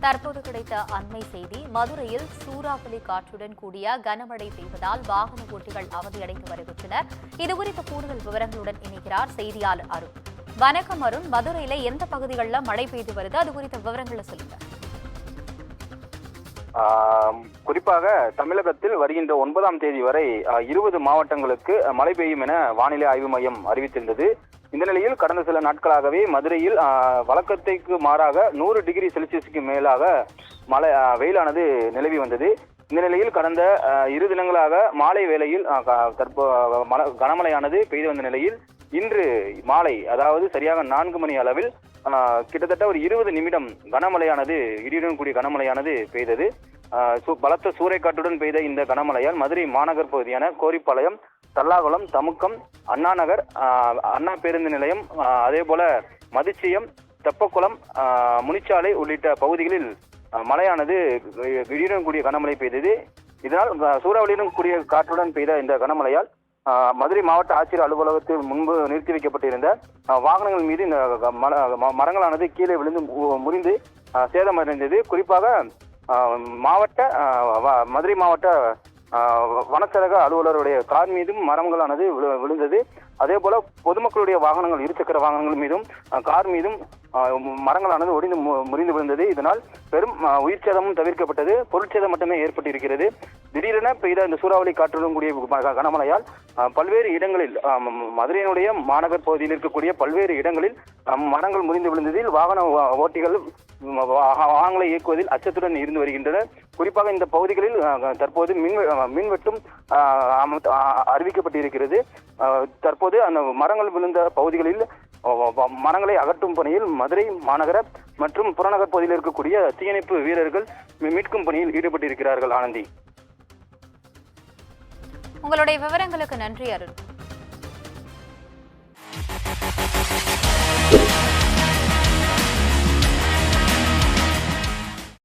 தற்போது கிடைத்த அண்மை செய்தி. மதுரையில் சூறாவளி காற்றுடன் கூடிய கனமழை பெய்வதால் வாகன ஓட்டிகள் அவதியடைந்து வருகின்றனர். இதுகுறித்த கூடுதல் விவரங்களுடன் இணைக்கிறார் செய்தியாளர் அருண். வணக்கம் அருண். மதுரையில எந்த பகுதிகளில் மழை பெய்து வருது, அது குறித்த விவரங்களை சொல்லுங்க. குறிப்பாக தமிழகத்தில் வருகின்ற 9ஆம் தேதி வரை 20 மாவட்டங்களுக்கு மழை பெய்யும் என வானிலை ஆய்வு மையம் அறிவித்திருந்தது. இந்த நிலையில் கடந்த சில நாட்களாகவே மதுரையில் வழக்கத்திற்கு மாறாக 100 டிகிரி செல்சியஸுக்கு மேலாக வெயிலானது நிலவி வந்தது. இந்த நிலையில் கடந்த 2 தினங்களாக மாலை வேளையில் கனமழையானது பெய்து வந்த நிலையில் இன்று மாலை, அதாவது சரியாக 4 மணி அளவில் கிட்டத்தட்ட ஒரு 20 நிமிடம் கனமழையானது, இடியுடன் கூடிய கனமழையானது பெய்தது. பலத்த சூறைக்காற்றுடன் பெய்த இந்த கனமழையால் மதுரை மாநகர் பகுதியான கோரிப்பாளையம், தல்லாகுளம், தமுக்கம், அண்ணா நகர், அண்ணா பேருந்து நிலையம், அதே போல மதிச்சியம், தெப்பக்குளம், முனிச்சாலை உள்ளிட்ட பகுதிகளில் மழையானது இடியுடன் கூடிய கனமழை பெய்தது. இதனால் சூறாவளியுடன் கூடிய காற்றுடன் பெய்த இந்த கனமழையால் மதுரை மாவட்ட ஆட்சியர் அலுவலகத்தில் முன்பு நிறுத்தி வைக்கப்பட்டிருந்த வாகனங்கள் மீது இந்த மரங்களானது கீழே விழுந்து முறிந்து சேதமடைந்தது. குறிப்பாக மதுரை மாவட்ட வனச்சரக அலுவலருடைய கார் மீதும் மரங்களானது விழுந்தது. அதே போல பொதுமக்களுடைய வாகனங்கள், இருசக்கர வாகனங்கள் மீதும் கார் மீதும் மரங்களானது ஒடிந்து முறிந்து விழுந்தது. இதனால் பெரும் உயிர் சேதமும் தவிர்க்கப்பட்டது. பொருட்சேதம் மட்டுமே ஏற்பட்டிருக்கிறது. திடீரென பெய்த இந்த சூறாவளி காற்றுடன் கூடிய கனமழையால் பல்வேறு இடங்களில், மதுரையினுடைய மாநகர் பகுதியில் இருக்கக்கூடிய பல்வேறு இடங்களில் மரங்கள் முறிந்து விழுந்ததில் வாகன ஓட்டிகள் வாகனங்களை இயக்குவதில் அச்சத்துடன் இருந்து வருகின்றனர். குறிப்பாக இந்த பகுதிகளில் தற்போது மின்வெட்டும் அறிவிக்கப்பட்டிருக்கிறது. தற்போது அந்த மரங்கள் விழுந்த பகுதிகளில் மரங்களை அகற்றும் பணியில் மதுரை மாநகர மற்றும் புறநகர் பகுதியில் இருக்கக்கூடிய தீயணைப்பு வீரர்கள் மீட்கும் பணியில் ஈடுபட்டிருக்கிறார்கள். ஆனந்தி, உங்களுடைய விவரங்களுக்கு நன்றி அருண்.